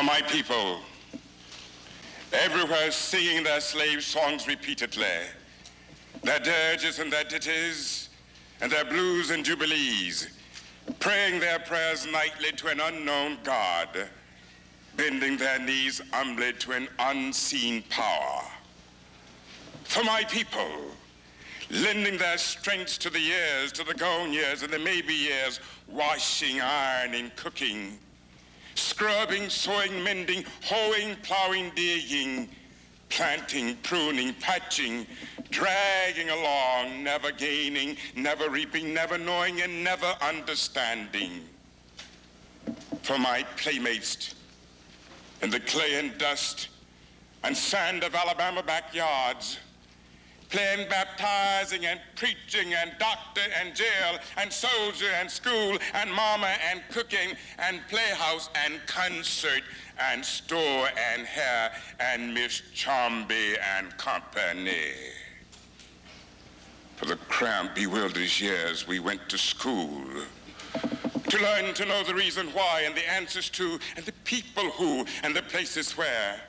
For my people, everywhere singing their slave songs repeatedly, their dirges and their ditties, and their blues and jubilees, praying their prayers nightly to an unknown God, bending their knees humbly to an unseen power. For my people, lending their strengths to the years, to the gone years and the maybe years, washing, ironing, cooking, scrubbing, sewing, mending, hoeing, plowing, digging, planting, pruning, patching, dragging along, never gaining, never reaping, never knowing, and never understanding. For my playmates in the clay and dust and sand of Alabama backyards, playing, baptizing, and preaching, and doctor, and jail, and soldier, and school, and mama, and cooking, and playhouse, and concert, and store, and hair, and Miss Chomby, and company. For the cramped, bewildered years we went to school to learn to know the reason why, and the answers to, and the people who, and the places where,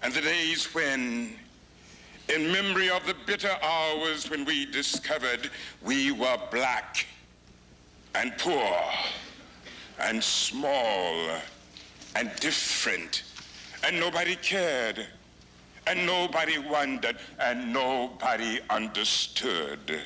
and the days when, in memory of the bitter hours when we discovered we were black and poor and small and different, and nobody cared, and nobody wondered, and nobody understood.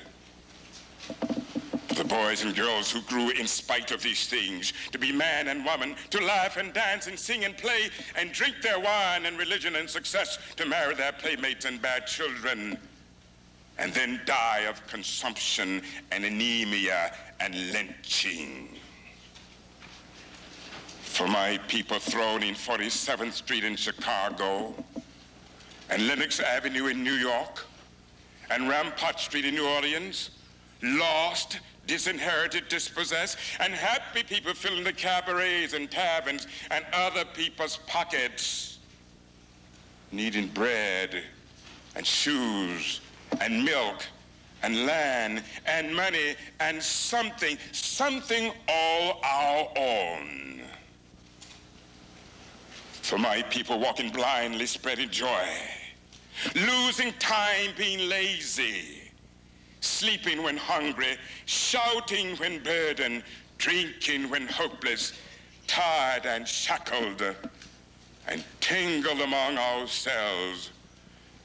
The boys and girls who grew in spite of these things, to be man and woman, to laugh and dance and sing and play and drink their wine and religion and success, to marry their playmates and bear children, and then die of consumption and anemia and lynching. For my people thrown in 47th Street in Chicago, and Lenox Avenue in New York, and Rampart Street in New Orleans, lost, disinherited, dispossessed, and happy people filling the cabarets and taverns and other people's pockets, needing bread and shoes and milk and land and money and something all our own. For my people walking blindly, spreading joy, losing time being lazy, sleeping when hungry, shouting when burdened, drinking when hopeless, tired and shackled, and tangled among ourselves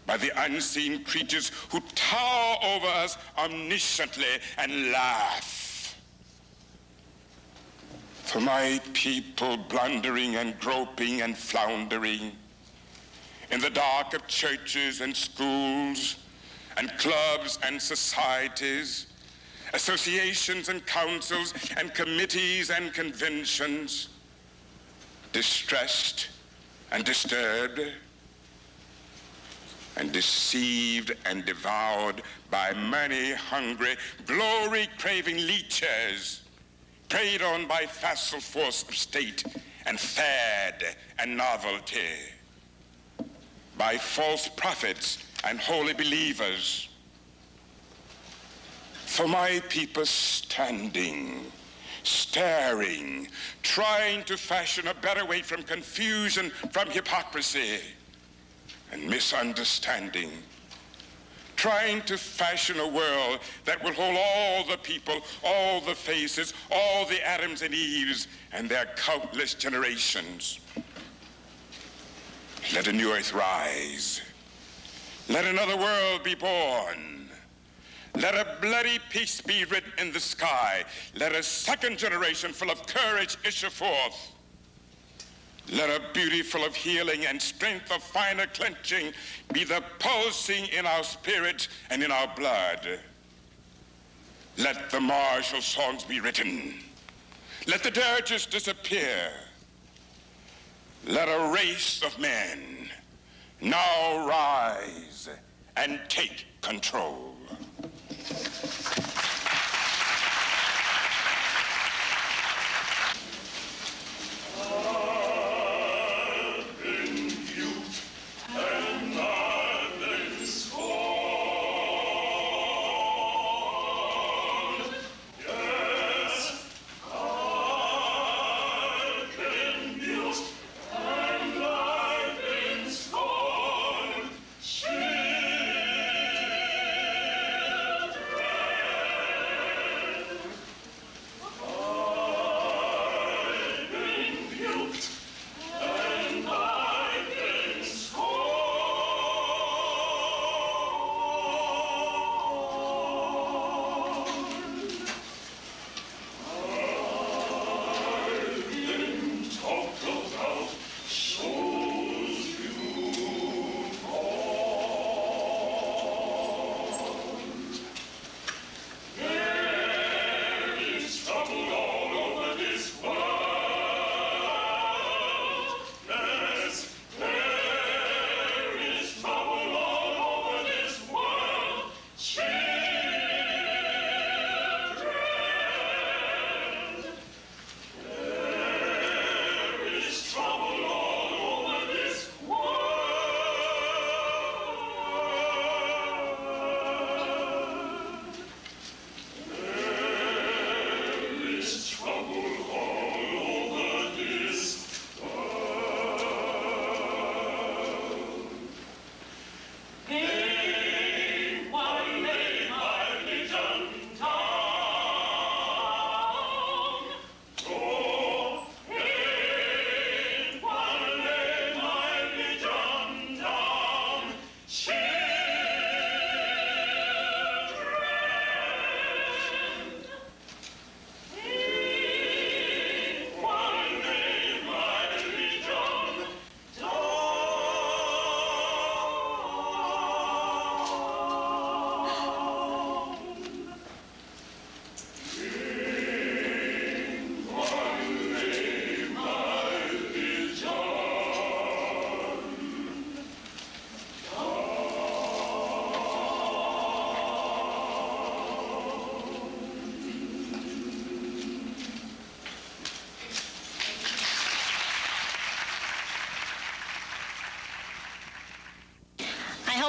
by the unseen creatures who tower over us omnisciently and laugh. For my people blundering and groping and floundering in the dark of churches and schools and clubs and societies, associations and councils and committees and conventions, distressed and disturbed and deceived and devoured by money-hungry, glory-craving leeches, preyed on by facile force of state and fad and novelty, by false prophets and holy believers. For my people standing, staring, trying to fashion a better way from confusion, from hypocrisy and misunderstanding, trying to fashion a world that will hold all the people, all the faces, all the Adams and Eves and their countless generations. Let a new earth rise. Let another world be born. Let a bloody peace be written in the sky. Let a second generation full of courage issue forth. Let a beauty full of healing and strength of finer clenching be the pulsing in our spirit and in our blood. Let the martial songs be written. Let the dirges disappear. Let a race of men now rise and take control.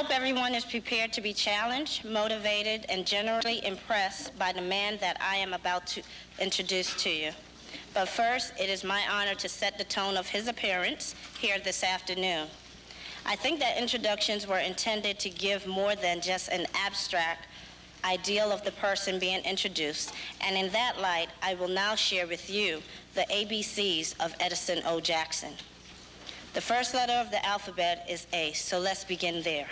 hope everyone is prepared to be challenged, motivated, and generally impressed by the man that I am about to introduce to you. But first, it is my honor to set the tone of his appearance here this afternoon. I think that introductions were intended to give more than just an abstract ideal of the person being introduced, and in that light, I will now share with you the ABCs of Edison O. Jackson. The first letter of the alphabet is A, so let's begin there.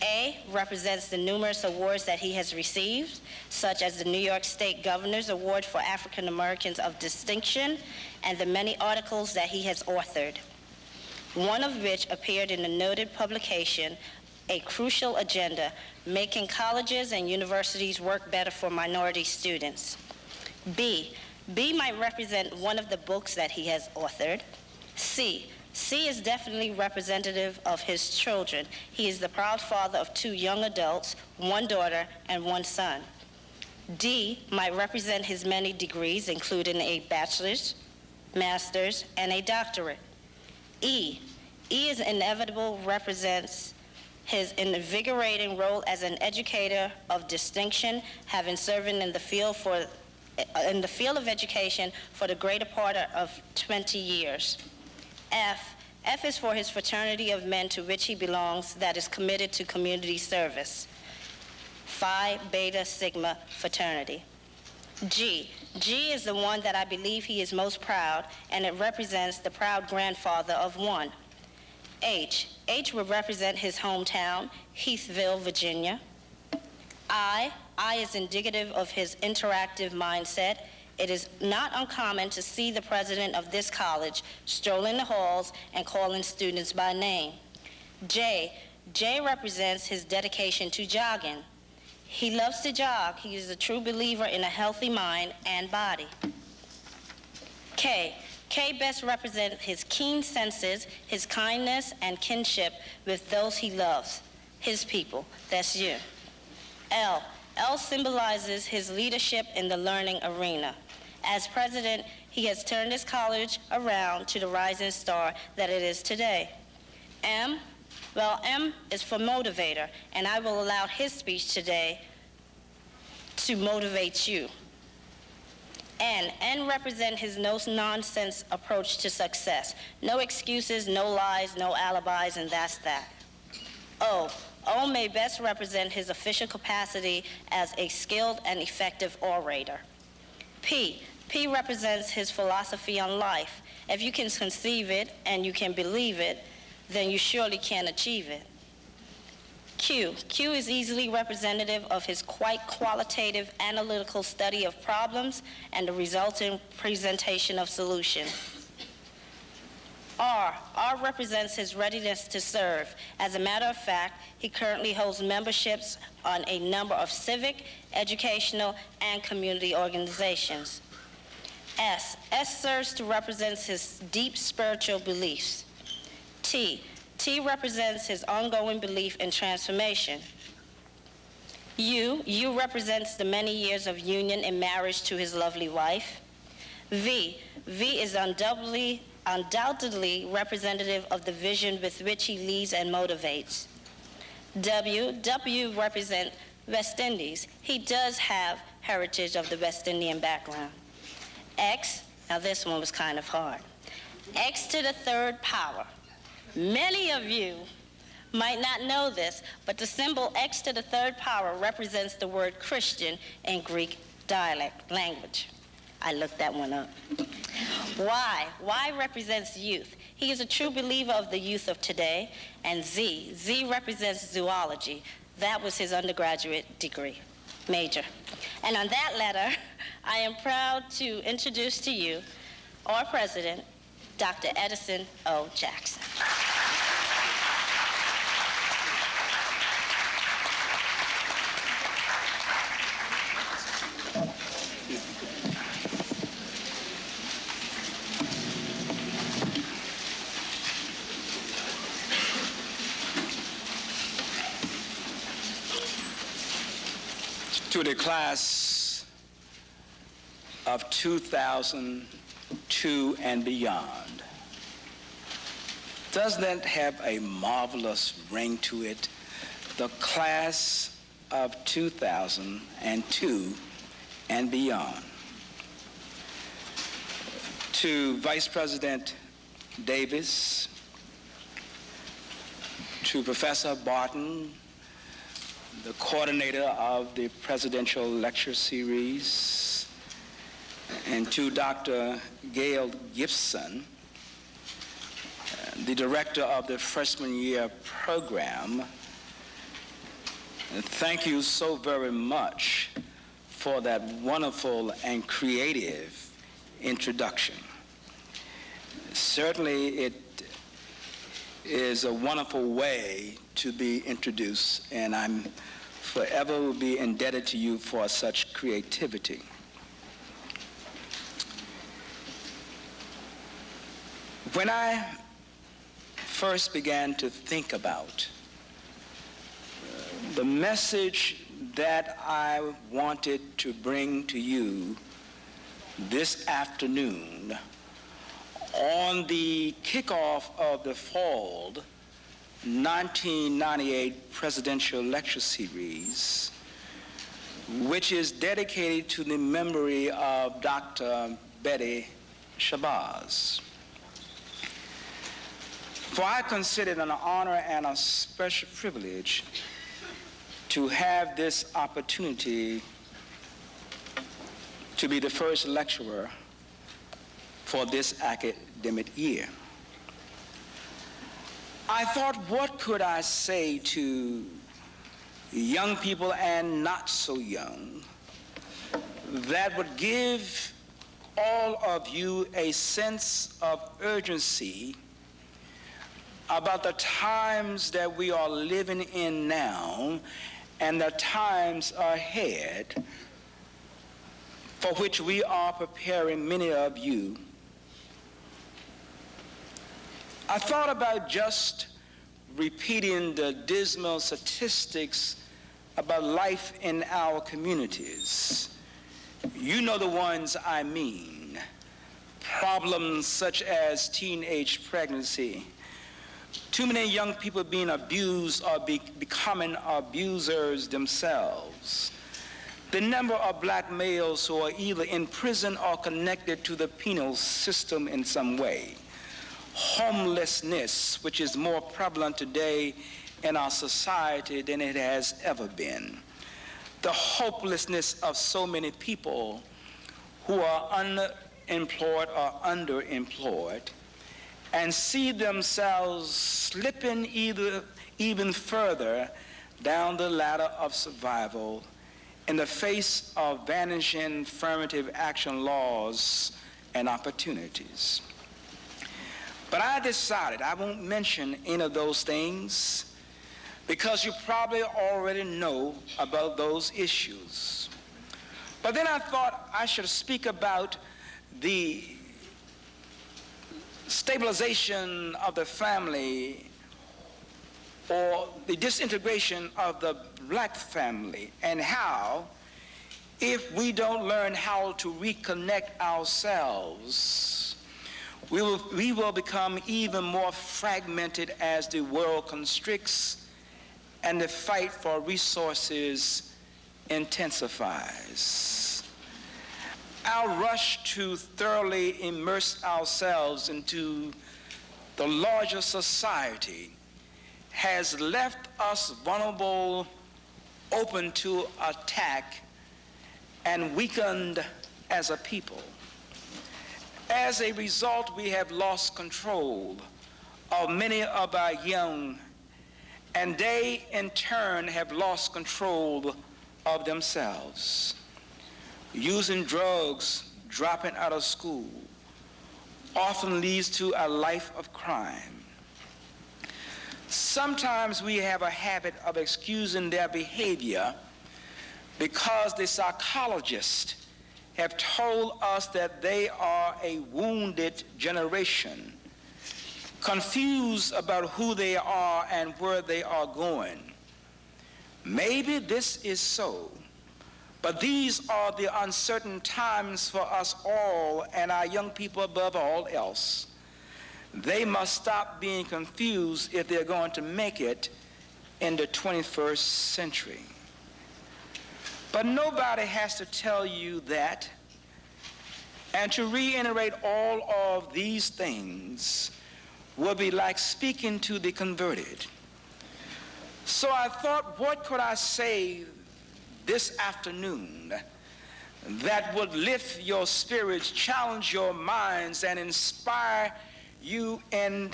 A represents the numerous awards that he has received, such as the New York State Governor's Award for African Americans of Distinction and the many articles that he has authored, one of which appeared in the noted publication, A Crucial Agenda, Making Colleges and Universities Work Better for Minority Students. B might represent one of the books that he has authored. C is definitely representative of his children. He is the proud father of 2 young adults, 1 daughter and 1 son. D might represent his many degrees, including a bachelor's, master's, and a doctorate. E is inevitable, represents his invigorating role as an educator of distinction, having served in the field of education for the greater part of 20 years. F is for his fraternity of men to which he belongs that is committed to community service. Phi Beta Sigma fraternity. G is the one that I believe he is most proud, and it represents the proud grandfather of 1. H would represent his hometown, Heathville, Virginia. I is indicative of his interactive mindset. It is not uncommon to see the president of this college strolling the halls and calling students by name. J represents his dedication to jogging. He loves to jog. He is a true believer in a healthy mind and body. K best represents his keen senses, his kindness and kinship with those he loves, his people. That's you. L symbolizes his leadership in the learning arena. As president, he has turned his college around to the rising star that it is today. M is for motivator, and I will allow his speech today to motivate you. N represents his no-nonsense approach to success. No excuses, no lies, no alibis, and that's that. O may best represent his official capacity as a skilled and effective orator. P represents his philosophy on life. If you can conceive it and you can believe it, then you surely can achieve it. Q is easily representative of his quite qualitative analytical study of problems and the resulting presentation of solutions. R represents his readiness to serve. As a matter of fact, he currently holds memberships on a number of civic, educational, and community organizations. S serves to represent his deep spiritual beliefs. T represents his ongoing belief in transformation. U represents the many years of union and marriage to his lovely wife. V is undoubtedly representative of the vision with which he leads and motivates. W represents West Indies. He does have heritage of the West Indian background. X, now this one was kind of hard. X to the 3rd power. Many of you might not know this, but the symbol X to the 3rd power represents the word Christian in Greek dialect language. I looked that one up. Y represents youth. He is a true believer of the youth of today. And Z represents zoology. That was his undergraduate degree, major. And on that letter, I am proud to introduce to you our president, Dr. Edison O. Jackson. To the class of 2002 and beyond, doesn't that have a marvelous ring to it? the class of 2002 and beyond. To Vice President Davis, to Professor Barton, the coordinator of the Presidential Lecture Series, and to Dr. Gail Gibson, the director of the freshman year program. Thank you so very much for that wonderful and creative introduction. Certainly it is a wonderful way to be introduced, and I'm forever will be indebted to you for such creativity. When I first began to think about the message that I wanted to bring to you this afternoon on the kickoff of the fall 1998 Presidential Lecture Series, which is dedicated to the memory of Dr. Betty Shabazz. For I consider it an honor and a special privilege to have this opportunity to be the first lecturer for this academic year. I thought, what could I say to young people and not so young that would give all of you a sense of urgency about the times that we are living in now and the times ahead for which we are preparing many of you. I thought about just repeating the dismal statistics about life in our communities. You know the ones I mean. Problems such as teenage pregnancy, too many young people being abused or becoming abusers themselves, the number of black males who are either in prison or connected to the penal system in some way, homelessness, which is more prevalent today in our society than it has ever been, the hopelessness of so many people who are unemployed or underemployed and see themselves slipping even further down the ladder of survival in the face of vanishing affirmative action laws and opportunities. But I decided I won't mention any of those things because you probably already know about those issues. But then I thought I should speak about the stabilization of the family or the disintegration of the black family, and how, if we don't learn how to reconnect ourselves, we will become even more fragmented as the world constricts and the fight for resources intensifies. Our rush to thoroughly immerse ourselves into the larger society has left us vulnerable, open to attack, and weakened as a people. As a result, we have lost control of many of our young, and they in turn have lost control of themselves. Using drugs, dropping out of school, often leads to a life of crime. Sometimes we have a habit of excusing their behavior because the psychologists have told us that they are a wounded generation, confused about who they are and where they are going. Maybe this is so, but these are the uncertain times for us all, and our young people above all else. They must stop being confused if they're going to make it in the 21st century. But nobody has to tell you that. And to reiterate all of these things will be like speaking to the converted. So I thought, what could I say this afternoon that would lift your spirits, challenge your minds, and inspire you in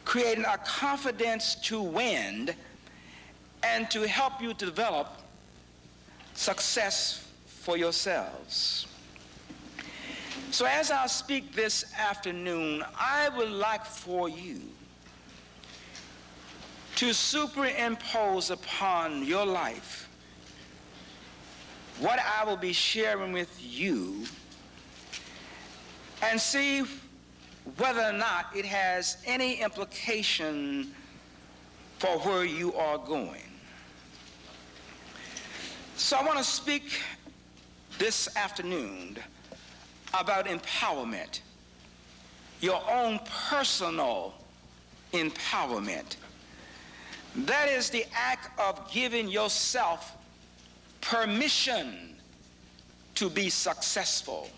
creating a confidence to win and to help you develop success for yourselves. So as I speak this afternoon, I would like for you to superimpose upon your life what I will be sharing with you and see whether or not it has any implication for where you are going. So I want to speak this afternoon about empowerment, your own personal empowerment. That is the act of giving yourself permission to be successful,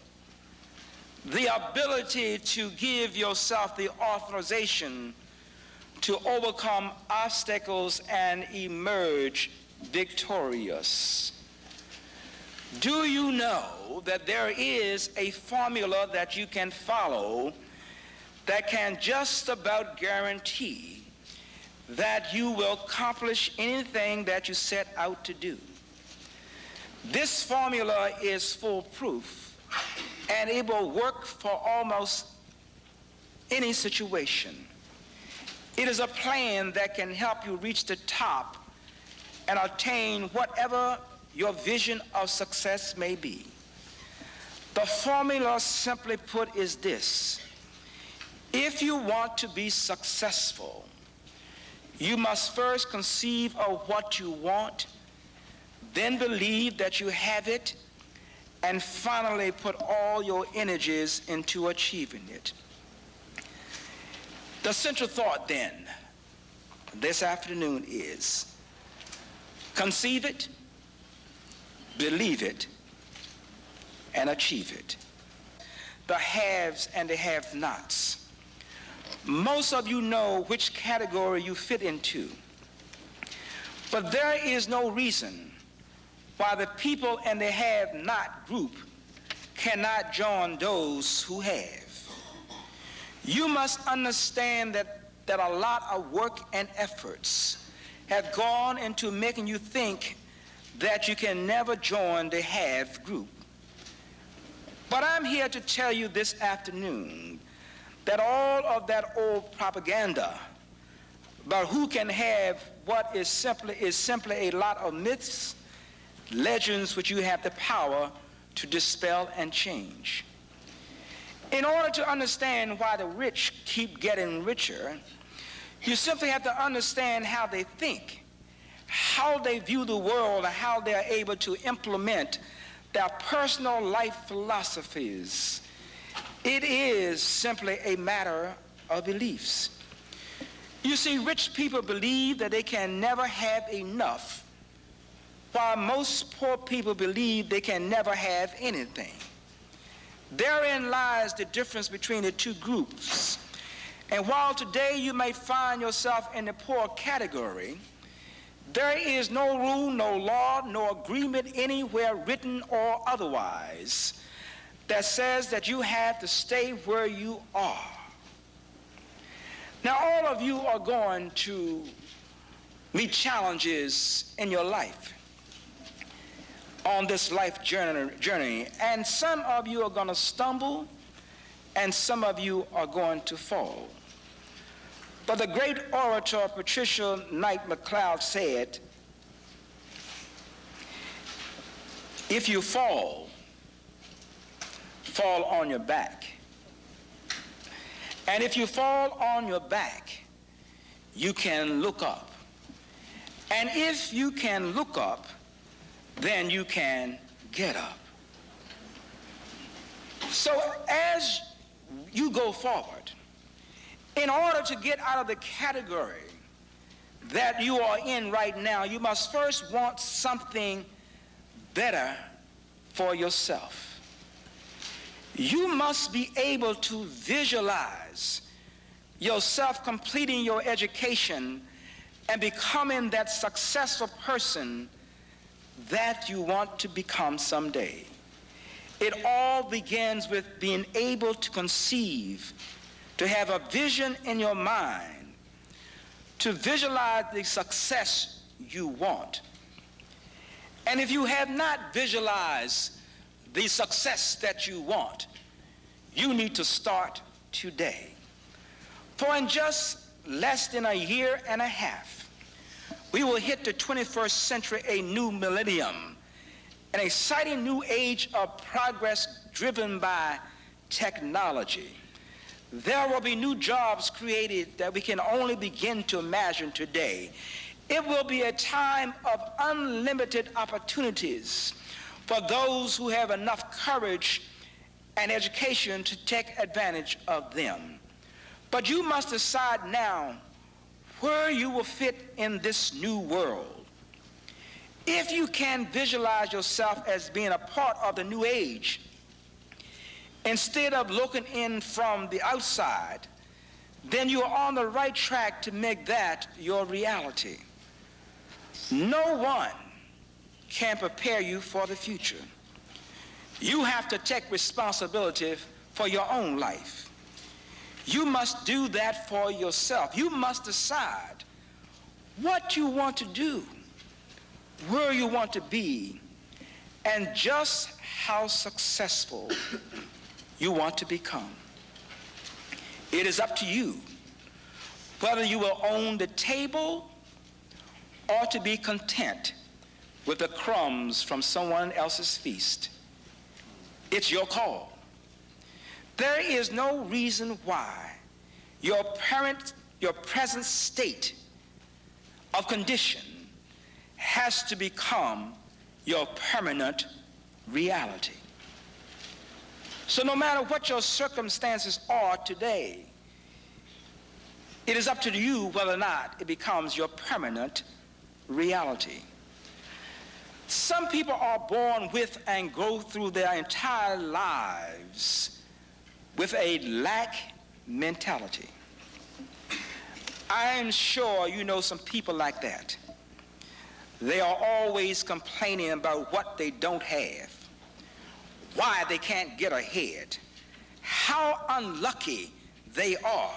the ability to give yourself the authorization to overcome obstacles and emerge victorious. Do you know that there is a formula that you can follow that can just about guarantee that you will accomplish anything that you set out to do? This formula is foolproof, and it will work for almost any situation. It is a plan that can help you reach the top and attain whatever your vision of success may be. The formula, simply put, is this: if you want to be successful, you must first conceive of what you want, then believe that you have it, and finally put all your energies into achieving it. The central thought then this afternoon is: conceive it, believe it, and achieve it. The haves and the have-nots. Most of you know which category you fit into, but there is no reason why the people in the have-not group cannot join those who have. You must understand that a lot of work and efforts have gone into making you think that you can never join the have group. But I'm here to tell you this afternoon that all of that old propaganda about who can have what is simply a lot of myths, legends which you have the power to dispel and change. In order to understand why the rich keep getting richer, you simply have to understand how they think, how they view the world, and how they're able to implement their personal life philosophies. It is simply a matter of beliefs. You see, rich people believe that they can never have enough, while most poor people believe they can never have anything. Therein lies the difference between the two groups. And while today you may find yourself in the poor category, there is no rule, no law, no agreement anywhere, written or otherwise, that says that you have to stay where you are. Now, all of you are going to meet challenges in your life, on this life journey, and some of you are going to stumble, and some of you are going to fall. But the great orator Patricia Knight McLeod said, if you fall, fall on your back. And if you fall on your back, you can look up. And if you can look up, then you can get up. So as you go forward, in order to get out of the category that you are in right now, you must first want something better for yourself. You must be able to visualize yourself completing your education and becoming that successful person that you want to become someday. It all begins with being able to conceive, to have a vision in your mind, to visualize the success you want. And if you have not visualized the success that you want, you need to start today. For in just less than a year and a half, we will hit the 21st century, a new millennium, an exciting new age of progress driven by technology. There will be new jobs created that we can only begin to imagine today. It will be a time of unlimited opportunities for those who have enough courage and education to take advantage of them. But you must decide now where you will fit in this new world. If you can visualize yourself as being a part of the new age, instead of looking in from the outside, then you are on the right track to make that your reality. No one can prepare you for the future. You have to take responsibility for your own life. You must do that for yourself. You must decide what you want to do, where you want to be, and just how successful you want to become. It is up to you whether you will own the table or to be content with the crumbs from someone else's feast. It's your call. There is no reason why your present state of condition has to become your permanent reality. So no matter what your circumstances are today, it is up to you whether or not it becomes your permanent reality. Some people are born with and go through their entire lives with a lack mentality. I am sure you know some people like that. They are always complaining about what they don't have, why they can't get ahead, how unlucky they are,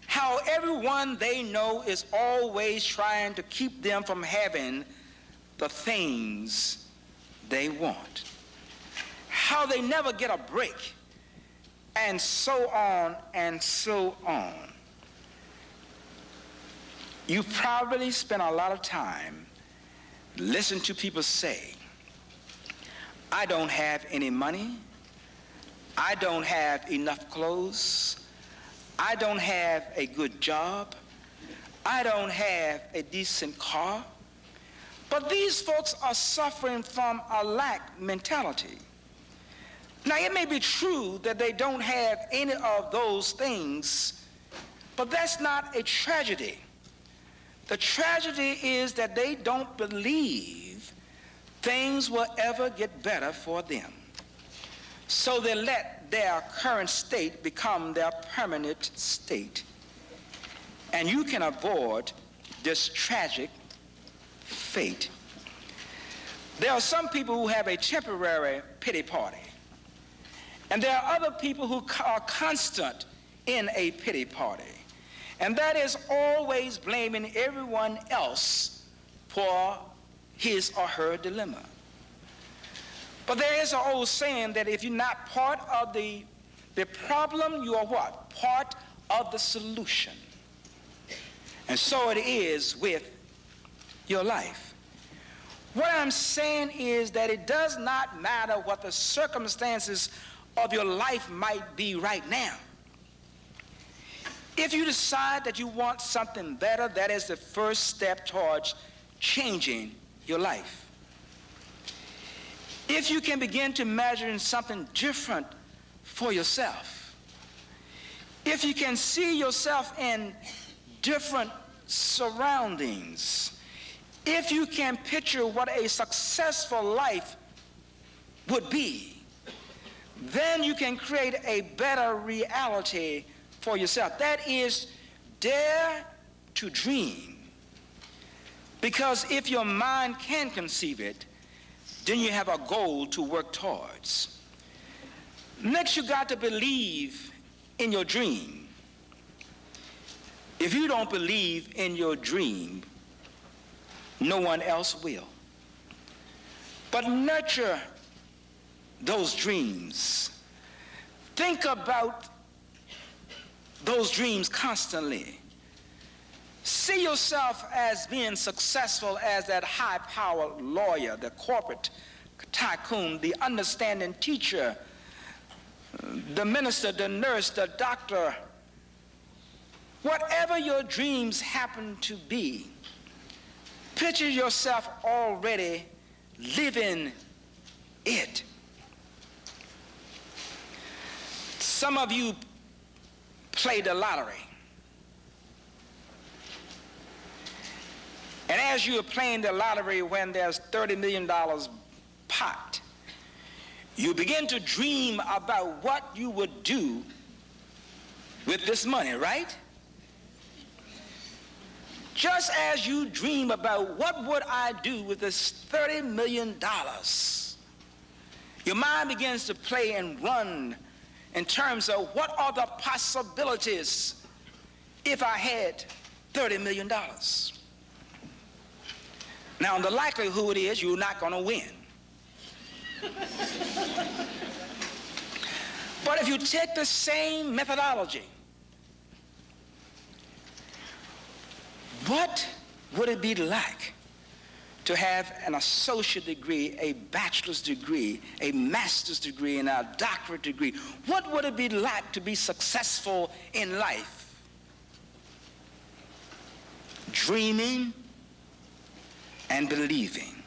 how everyone they know is always trying to keep them from having the things they want, how they never get a break, and so on and so on. You probably spend a lot of time listening to people say, I don't have any money, I don't have enough clothes, I don't have a good job, I don't have a decent car. But these folks are suffering from a lack mentality. Now, it may be true that they don't have any of those things, but that's not a tragedy. The tragedy is that they don't believe things will ever get better for them. So they let their current state become their permanent state. And you can avoid this tragic fate. There are some people who have a temporary pity party. And there are other people who are constant in a pity party. And that is always blaming everyone else for his or her dilemma. But there is an old saying that if you're not part of the problem, you are what? Part of the solution. And so it is with your life. What I'm saying is that it does not matter what the circumstances of your life might be right now. If you decide that you want something better, that is the first step towards changing your life. If you can begin to imagine something different for yourself, if you can see yourself in different surroundings, if you can picture what a successful life would be, then you can create a better reality for yourself. That is, dare to dream. Because if your mind can conceive it, then you have a goal to work towards. Next, you got to believe in your dream. If you don't believe in your dream, no one else will. But nurture those dreams. Think about those dreams constantly. See yourself as being successful as that high-powered lawyer, the corporate tycoon, the understanding teacher, the minister, the nurse, the doctor. Whatever your dreams happen to be, picture yourself already living it. Some of you play the lottery. And as you're playing the lottery, when there's $30 million pot, you begin to dream about what you would do with this money, right? Just as you dream about what would I do with this $30 million, your mind begins to play and run in terms of what are the possibilities if I had $30 million. Now, the likelihood is you're not going to win. But if you take the same methodology, what would it be like to have an associate degree, a bachelor's degree, a master's degree, and a doctorate degree? What would it be like to be successful in life? Dreaming and believing.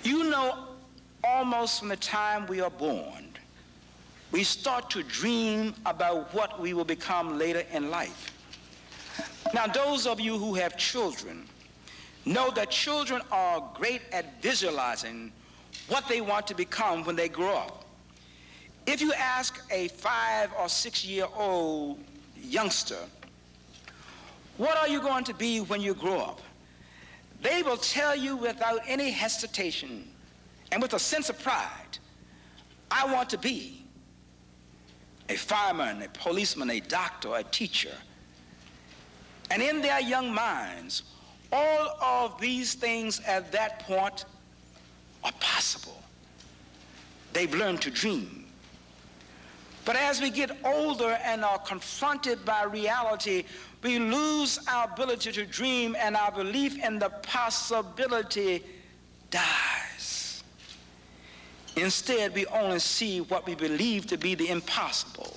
You know, almost from the time we are born, we start to dream about what we will become later in life. Now, those of you who have children know that children are great at visualizing what they want to become when they grow up. If you ask a 5 or 6 year old youngster, what are you going to be when you grow up? They will tell you without any hesitation and with a sense of pride, I want to be a fireman, a policeman, a doctor, a teacher. And in their young minds, all of these things at that point are possible. They've learned to dream. But as we get older and are confronted by reality, we lose our ability to dream, and our belief in the possibility dies. Instead, we only see what we believe to be the impossible.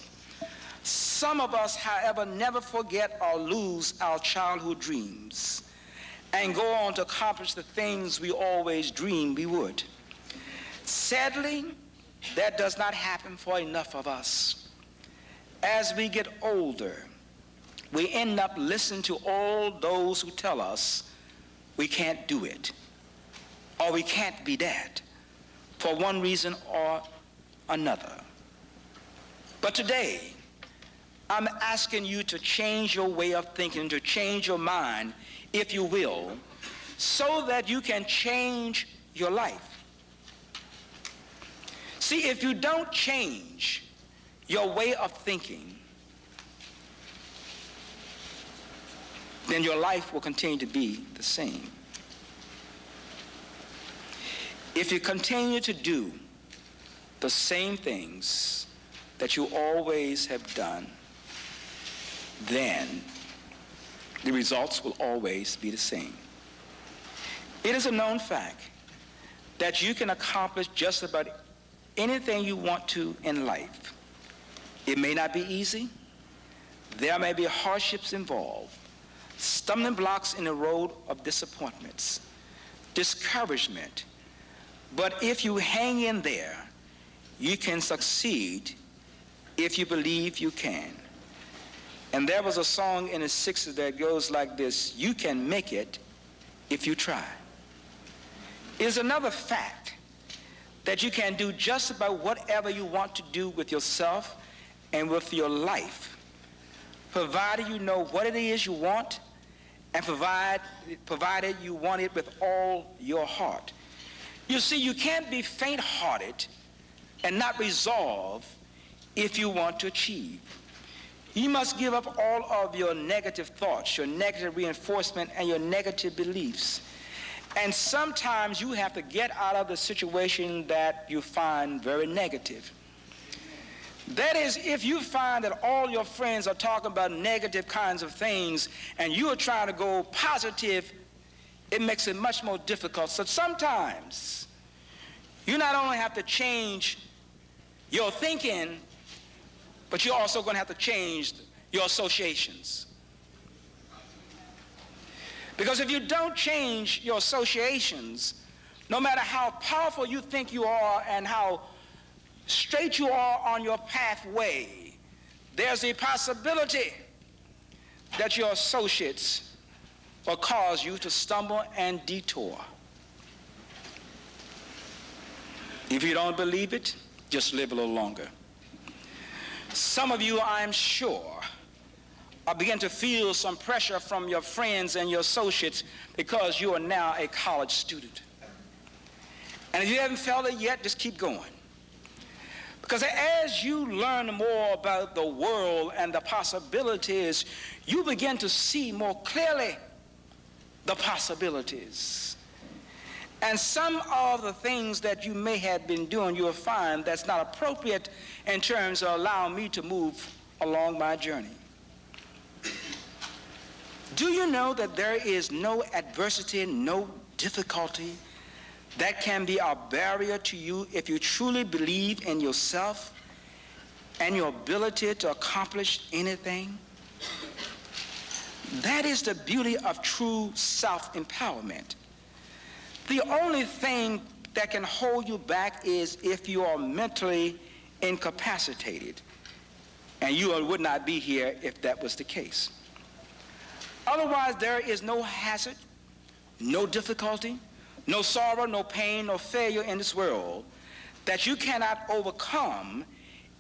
Some of us, however, never forget or lose our childhood dreams and go on to accomplish the things we always dreamed we would. Sadly, that does not happen for enough of us. As we get older, we end up listening to all those who tell us we can't do it, or we can't be that, for one reason or another. But today, I'm asking you to change your way of thinking, to change your mind, if you will, so that you can change your life. See, if you don't change your way of thinking, then your life will continue to be the same. If you continue to do the same things that you always have done, then the results will always be the same. It is a known fact that you can accomplish just about anything you want to in life. It may not be easy. There may be hardships involved, stumbling blocks in the road of disappointments, discouragement. But if you hang in there, you can succeed if you believe you can. And there was a song in the 60s that goes like this: you can make it if you try. It's another fact that you can do just about whatever you want to do with yourself and with your life, provided you know what it is you want, and provided you want it with all your heart. You see, you can't be faint-hearted and not resolve if you want to achieve. You must give up all of your negative thoughts, your negative reinforcement, and your negative beliefs. And sometimes you have to get out of the situation that you find very negative. That is, if you find that all your friends are talking about negative kinds of things and you are trying to go positive, it makes it much more difficult. So sometimes you not only have to change your thinking, but you're also going to have to change your associations. Because if you don't change your associations, no matter how powerful you think you are and how straight you are on your pathway, there's a possibility that your associates will cause you to stumble and detour. If you don't believe it, just live a little longer. Some of you, I'm sure, are beginning to feel some pressure from your friends and your associates because you are now a college student. And if you haven't felt it yet, just keep going. Because as you learn more about the world and the possibilities, you begin to see more clearly the possibilities. And some of the things that you may have been doing, you'll find that's not appropriate in terms of allowing me to move along my journey. Do you know that there is no adversity, no difficulty that can be a barrier to you if you truly believe in yourself and your ability to accomplish anything? That is the beauty of true self-empowerment. The only thing that can hold you back is if you are mentally incapacitated, and you would not be here if that was the case. Otherwise, there is no hazard, no difficulty, no sorrow, no pain, no failure in this world that you cannot overcome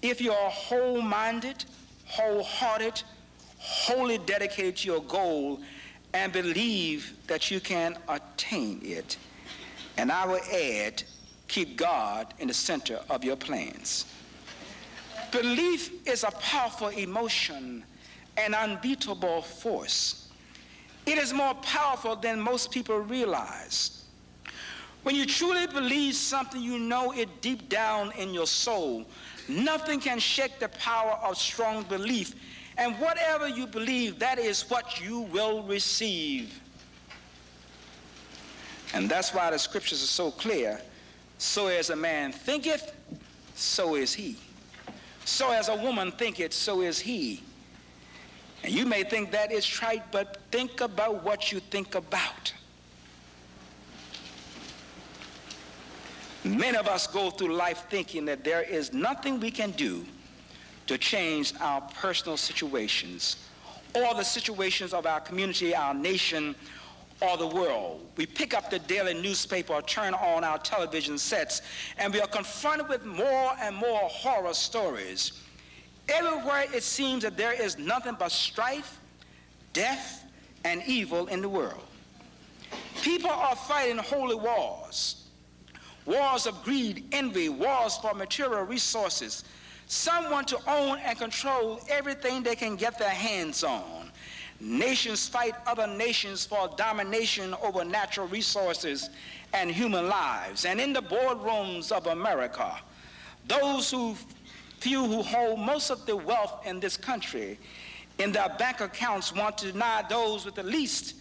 if you are whole-minded, wholehearted, wholly dedicated to your goal and believe that you can attain it. And I will add, keep God in the center of your plans. Belief is a powerful emotion, an unbeatable force. It is more powerful than most people realize. When you truly believe something, you know it deep down in your soul. Nothing can shake the power of strong belief. And whatever you believe, that is what you will receive. And that's why the scriptures are so clear. So as a man thinketh, so is he. So as a woman thinketh, so is he. And you may think that is trite, but think about what you think about. Many of us go through life thinking that there is nothing we can do to change our personal situations or the situations of our community, our nation, or the world. We pick up the daily newspaper or turn on our television sets, and we are confronted with more and more horror stories. Everywhere it seems that there is nothing but strife, death, and evil in the world. People are fighting holy wars, wars of greed, envy, wars for material resources. Some want to own and control everything they can get their hands on. Nations fight other nations for domination over natural resources and human lives. And in the boardrooms of America, those few who hold most of the wealth in this country in their bank accounts want to deny those with the least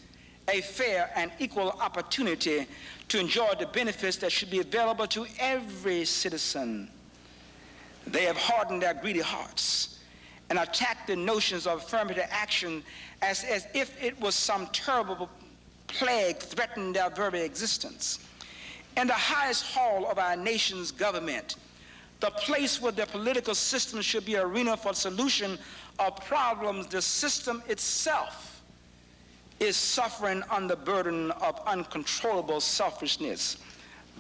a fair and equal opportunity to enjoy the benefits that should be available to every citizen. They have hardened their greedy hearts and attacked the notions of affirmative action as if it was some terrible plague threatening their very existence. In the highest hall of our nation's government, the place where the political system should be an arena for solution of problems, the system itself is suffering under burden of uncontrollable selfishness,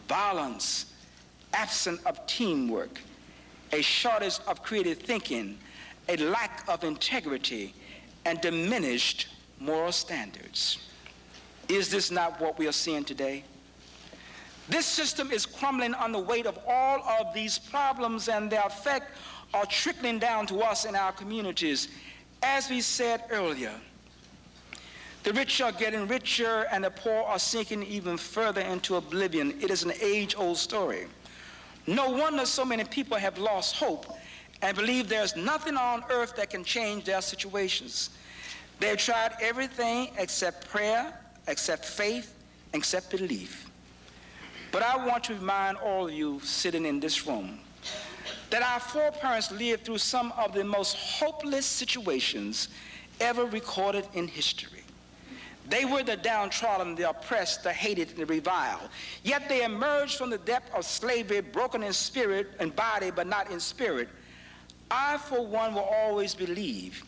violence, absence of teamwork, a shortage of creative thinking, a lack of integrity, and diminished moral standards. Is this not what we are seeing today? This system is crumbling under the weight of all of these problems, and their effect are trickling down to us in our communities. As we said earlier, the rich are getting richer and the poor are sinking even further into oblivion. It is an age-old story. No wonder so many people have lost hope and believe there's nothing on earth that can change their situations. They've tried everything except prayer, except faith, except belief. But I want to remind all of you sitting in this room that our foreparents lived through some of the most hopeless situations ever recorded in history. They were the downtrodden, the oppressed, the hated, and the reviled. Yet they emerged from the depth of slavery, broken in spirit and body, but not in spirit. I, for one, will always believe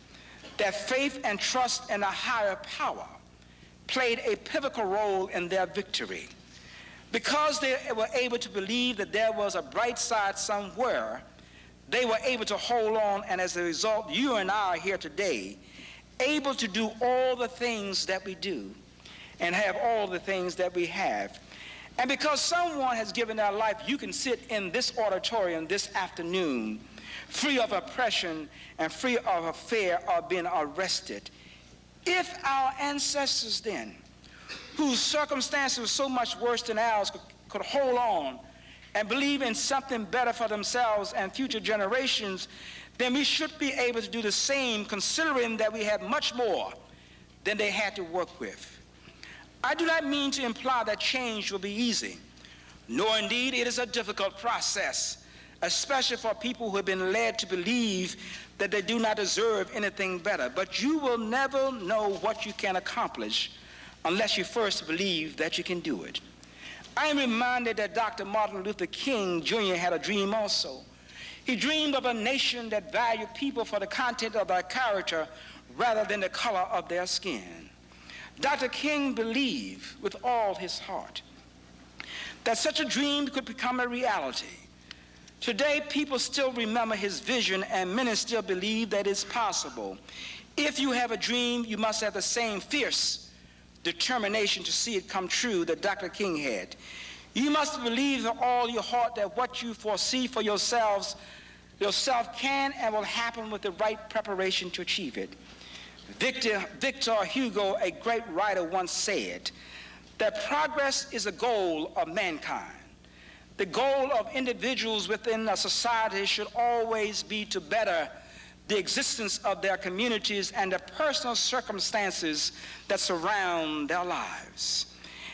that faith and trust in a higher power played a pivotal role in their victory. Because they were able to believe that there was a bright side somewhere, they were able to hold on, and as a result, you and I are here today, able to do all the things that we do and have all the things that we have. And because someone has given their life, you can sit in this auditorium this afternoon free of oppression and free of a fear of being arrested. If our ancestors then, whose circumstances were so much worse than ours, could hold on and believe in something better for themselves and future generations, then we should be able to do the same, considering that we have much more than they had to work with. I do not mean to imply that change will be easy, nor indeed it is a difficult process, especially for people who have been led to believe that they do not deserve anything better. But you will never know what you can accomplish unless you first believe that you can do it. I am reminded that Dr. Martin Luther King Jr. had a dream also. He dreamed of a nation that valued people for the content of their character rather than the color of their skin. Dr. King believed with all his heart that such a dream could become a reality. Today, people still remember his vision, and many still believe that it's possible. If you have a dream, you must have the same fierce determination to see it come true that Dr. King had. You must believe with all your heart that what you foresee for yourself can and will happen with the right preparation to achieve it. Victor Hugo, a great writer, once said that progress is a goal of mankind. The goal of individuals within a society should always be to better the existence of their communities and the personal circumstances that surround their lives.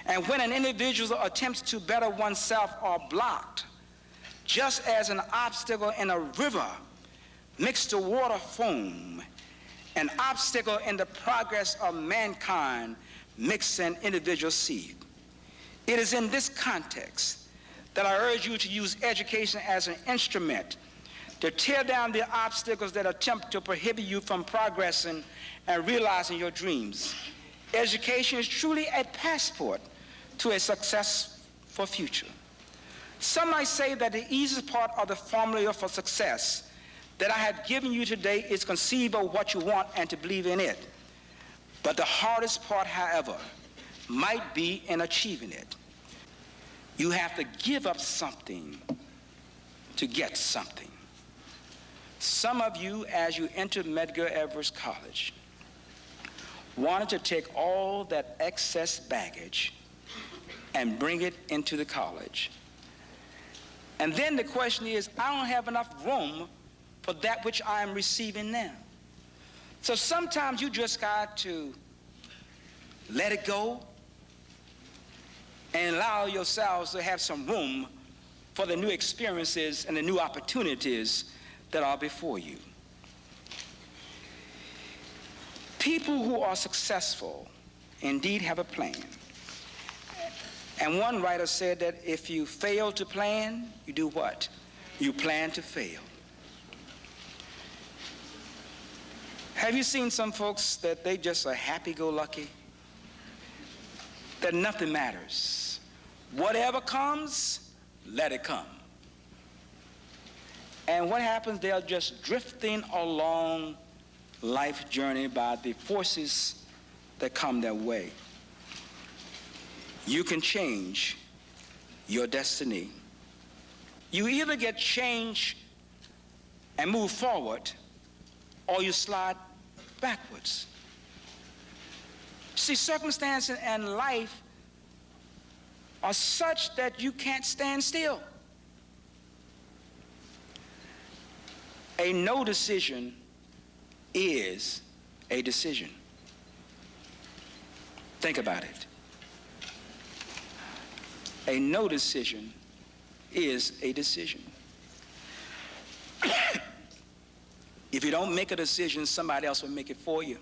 And when an individual attempts to better oneself are blocked, just as an obstacle in a river makes the water foam, an obstacle in the progress of mankind makes an individual seed. It is in this context that I urge you to use education as an instrument to tear down the obstacles that attempt to prohibit you from progressing and realizing your dreams. Education is truly a passport to a successful future. Some might say that the easiest part of the formula for success that I have given you today is conceive of what you want and to believe in it. But the hardest part, however, might be in achieving it. You have to give up something to get something. Some of you, as you entered Medgar Evers College, wanted to take all that excess baggage and bring it into the college. And then the question is, I don't have enough room for that which I am receiving now. So sometimes you just got to let it go and allow yourselves to have some room for the new experiences and the new opportunities that are before you. People who are successful indeed have a plan. And one writer said that if you fail to plan, you do what? you plan to fail. Have you seen some folks that they just are happy-go-lucky? That nothing matters. Whatever comes, let it come. And what happens? They are just drifting along life journey by the forces that come their way. You can change your destiny. You either get changed and move forward, or you slide backwards. See, circumstances and life are such that you can't stand still. A no decision is a decision. Think about it. A no decision is a decision. If you don't make a decision, somebody else will make it for you.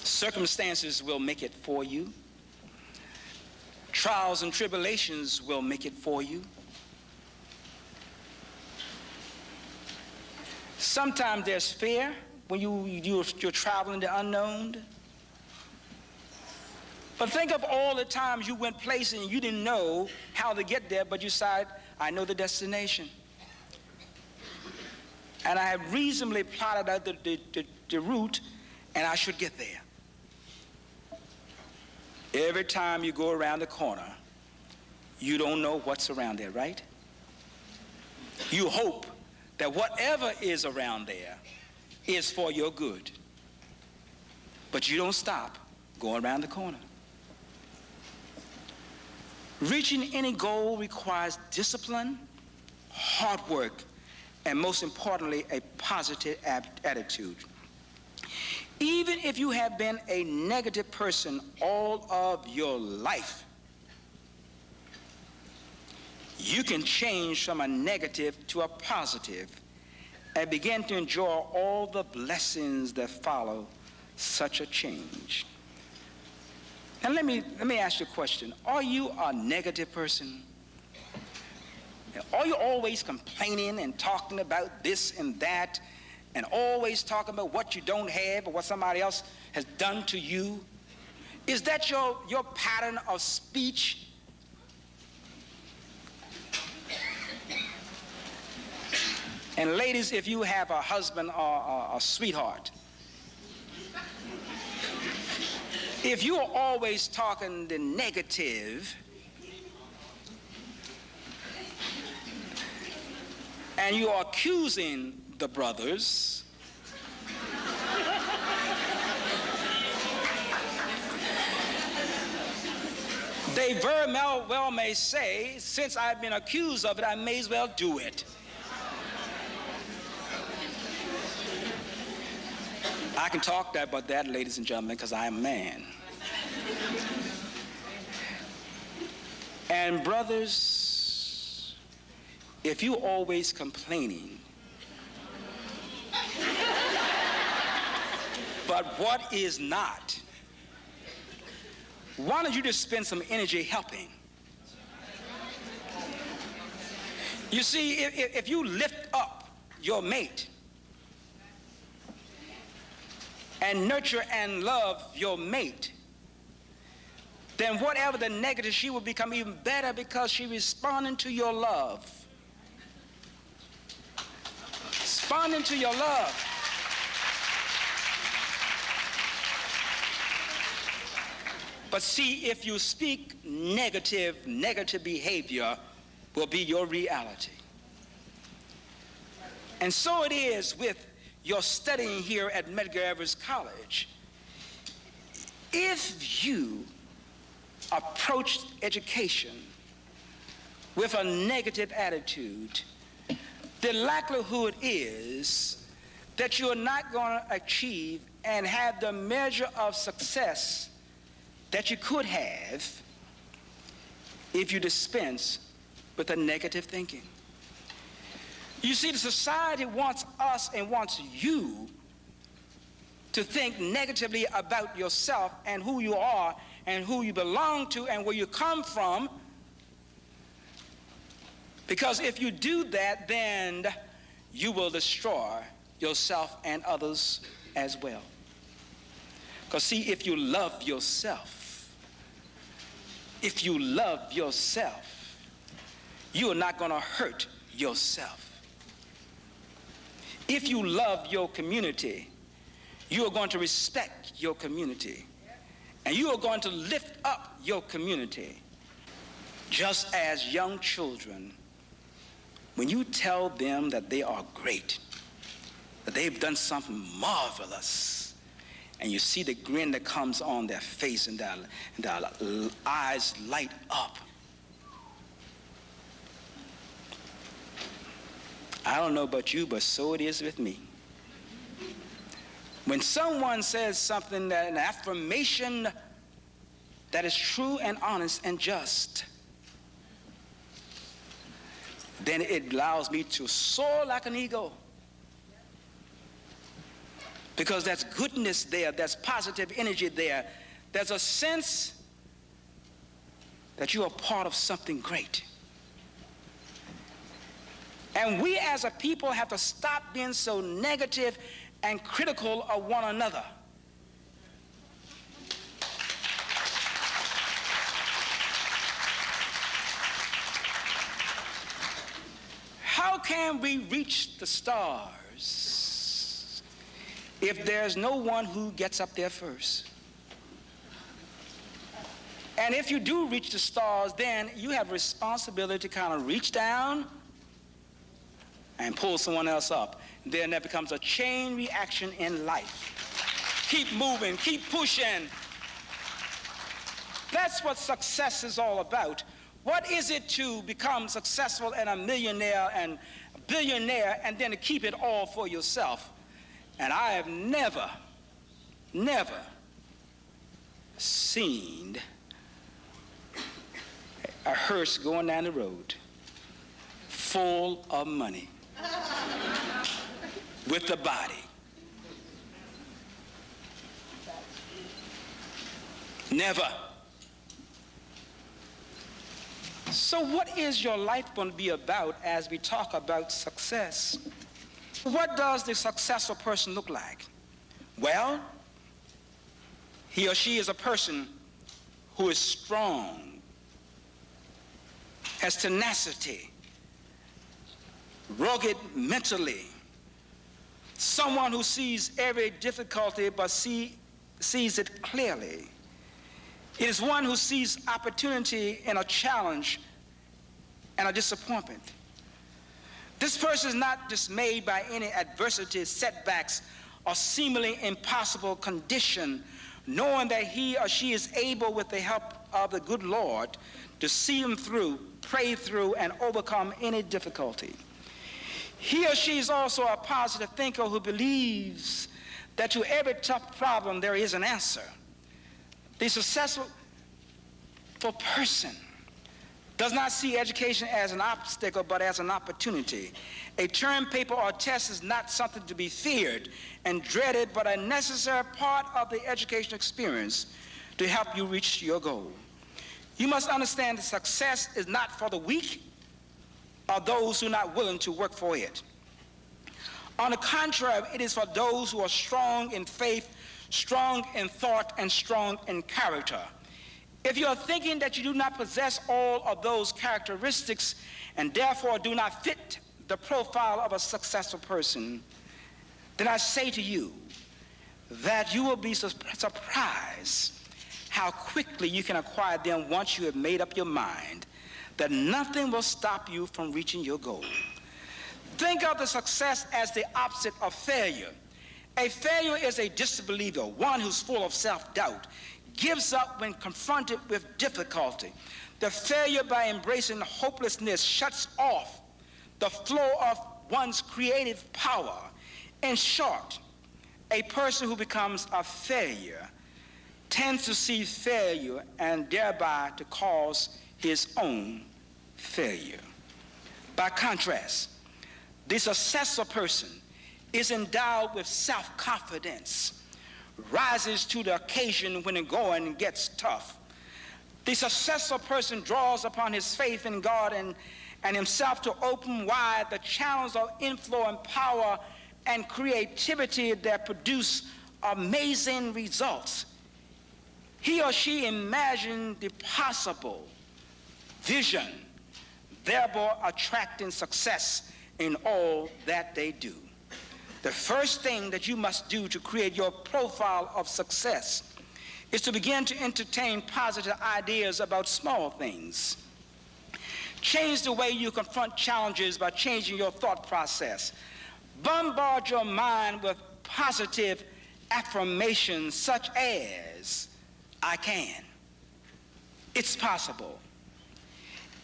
Circumstances will make it for you. Trials and tribulations will make it for you. Sometimes there's fear when you're traveling the unknown. But think of all the times you went places and you didn't know how to get there, but you decided, I know the destination. And I have reasonably plotted out the route, and I should get there. Every time you go around the corner, you don't know what's around there, right? You hope that whatever is around there is for your good. But you don't stop going around the corner. Reaching any goal requires discipline, hard work, and most importantly, a positive attitude. Even if you have been a negative person all of your life, you can change from a negative to a positive and begin to enjoy all the blessings that follow such a change. Now let me ask you a question. Are you a negative person? Are you always complaining and talking about this and that, and always talking about what you don't have or what somebody else has done to you? Is that your pattern of speech? And ladies, if you have a husband or a sweetheart, if you are always talking the negative, and you are accusing the brothers, they very well may say, since I've been accused of it, I may as well do it. I can talk about that, ladies and gentlemen, because I am a man. And brothers, if you're always complaining, but what is not, why don't you just spend some energy helping? You see, if you lift up your mate and nurture and love your mate, then whatever the negative, she will become even better because she's responding to your love. Responding to your love. But see, if you speak negative behavior will be your reality. And so it is with your studying here at Medgar Evers College. If you approach education with a negative attitude, the likelihood is that you're not going to achieve and have the measure of success that you could have if you dispense with the negative thinking. You see, the society wants us and wants you to think negatively about yourself and who you are and who you belong to and where you come from, Because if you do that, then you will destroy yourself and others as well. Because see, if you love yourself, you are not going to hurt yourself. If you love your community, you are going to respect your community. And you are going to lift up your community. Just as young children, when you tell them that they are great, that they've done something marvelous, and you see the grin that comes on their face and their eyes light up. I don't know about you, but so it is with me. When someone says something, that an affirmation that is true and honest and just, then it allows me to soar like an eagle. Because there's goodness there, there's positive energy there. There's a sense that you are part of something great. And we as a people have to stop being so negative and critical of one another. How can we reach the stars if there's no one who gets up there first? And if you do reach the stars, then you have a responsibility to kind of reach down and pull someone else up. Then that becomes a chain reaction in life. Keep moving, keep pushing. That's what success is all about. What is it to become successful and a millionaire and a billionaire and then to keep it all for yourself? And I have never seen a hearse going down the road full of money with the body. Never. So what is your life going to be about as we talk about success? What does the successful person look like? Well, he or she is a person who is strong, has tenacity, rugged mentally, someone who sees every difficulty but sees it clearly. It is one who sees opportunity in a challenge and a disappointment. This person is not dismayed by any adversity, setbacks, or seemingly impossible condition, knowing that he or she is able, with the help of the good Lord, to see him through, pray through, and overcome any difficulty. He or she is also a positive thinker who believes that to every tough problem there is an answer. The successful person does not see education as an obstacle but as an opportunity. A term paper or test is not something to be feared and dreaded, but a necessary part of the education experience to help you reach your goal. You must understand that success is not for the weak or those who are not willing to work for it. On the contrary, it is for those who are strong in faith, strong in thought, and strong in character. If you are thinking that you do not possess all of those characteristics and therefore do not fit the profile of a successful person, then I say to you that you will be surprised how quickly you can acquire them once you have made up your mind that nothing will stop you from reaching your goal. Think of the success as the opposite of failure. A failure is a disbeliever, one who's full of self-doubt, gives up when confronted with difficulty. The failure, by embracing hopelessness, shuts off the flow of one's creative power. In short, a person who becomes a failure tends to see failure and thereby to cause his own failure. By contrast, the successful person is endowed with self-confidence, rises to the occasion when the going gets tough. The successful person draws upon his faith in God and himself to open wide the channels of inflow and power and creativity that produce amazing results. He or she imagined the possible vision, thereby attracting success in all that they do. The first thing that you must do to create your profile of success is to begin to entertain positive ideas about small things. Change the way you confront challenges by changing your thought process. Bombard your mind with positive affirmations such as, I can. It's possible.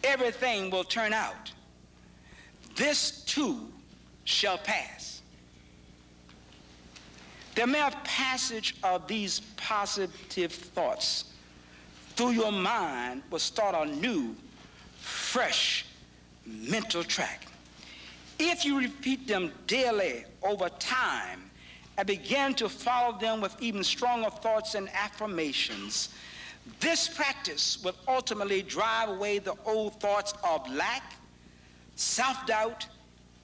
Everything will turn out. This too shall pass. The mere passage of these positive thoughts through your mind will start a new, fresh mental track. If you repeat them daily over time and begin to follow them with even stronger thoughts and affirmations, this practice will ultimately drive away the old thoughts of lack, self-doubt,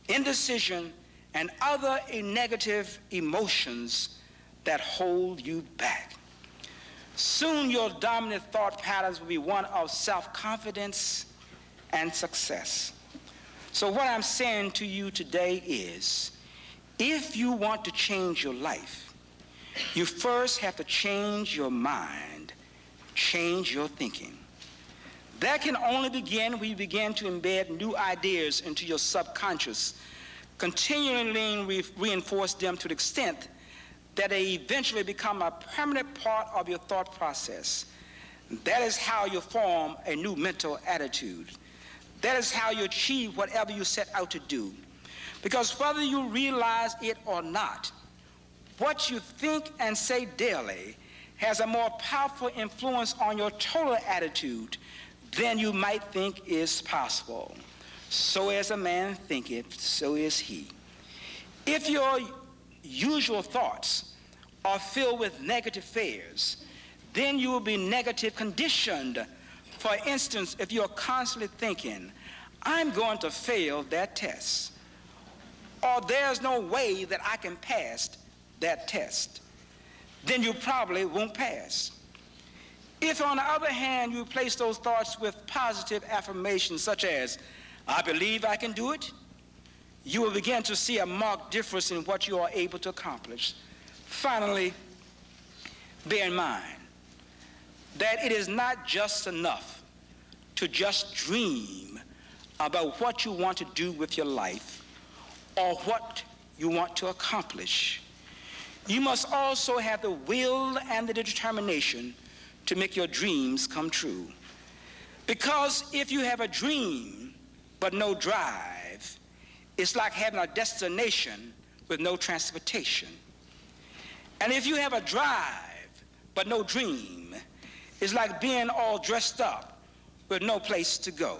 indecision, and other negative emotions that hold you back. Soon your dominant thought patterns will be one of self-confidence and success. So what I'm saying to you today is, if you want to change your life, you first have to change your mind, change your thinking. That can only begin when you begin to embed new ideas into your subconscious, continually reinforce them to the extent that they eventually become a permanent part of your thought process. That is how you form a new mental attitude. That is how you achieve whatever you set out to do. Because whether you realize it or not, what you think and say daily has a more powerful influence on your total attitude than you might think is possible. So as a man thinketh, so is he. If your usual thoughts are filled with negative fears, then you will be negative conditioned. For instance, if you're constantly thinking, I'm going to fail that test, or there's no way that I can pass that test, then you probably won't pass. If, on the other hand, you replace those thoughts with positive affirmations such as, I believe I can do it, you will begin to see a marked difference in what you are able to accomplish. Finally, bear in mind that it is not just enough to just dream about what you want to do with your life or what you want to accomplish. You must also have the will and the determination to make your dreams come true. Because if you have a dream but no drive, it's like having a destination with no transportation. And if you have a drive but no dream, it's like being all dressed up with no place to go.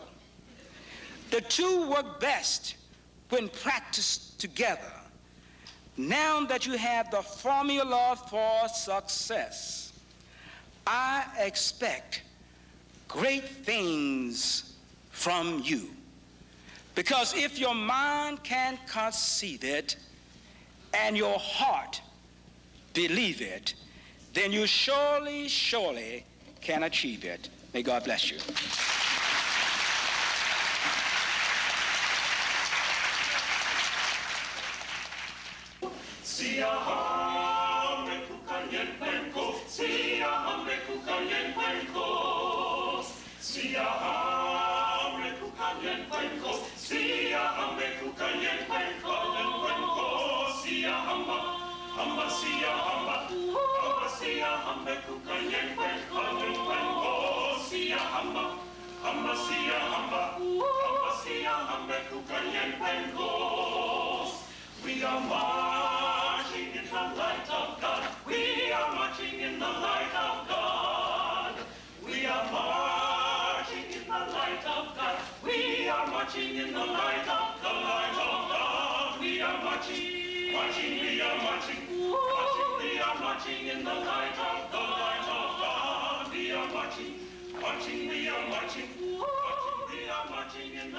The two work best when practiced together. Now that you have the formula for success, I expect great things from you. Because if your mind can conceive it and your heart believe it, then you surely, surely can achieve it. May God bless you. We are marching in the light of God. We are marching in the light of God. We are marching in the light of God. We are marching in the light of the light of God. We are marching, marching, we are marching, marching, we are marching in the light of the light of God. We are marching, marching, we are marching, marching, we are marching in